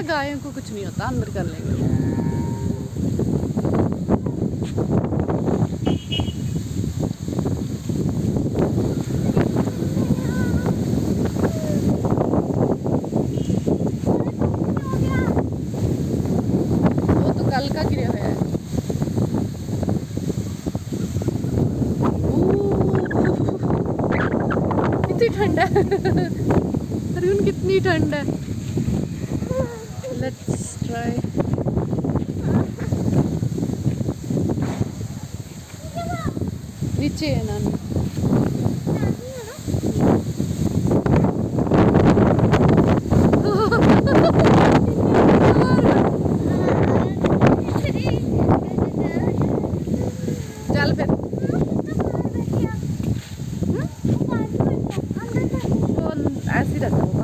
गायों को कुछ नहीं होता, अंदर कर लेंगे। वो तो कल का गिरा है। कितनी ठंड है। अरुण कितनी ठंड है। Let's try. नीचे है नानी। चल फिर। तो ऐसे ही रहता है।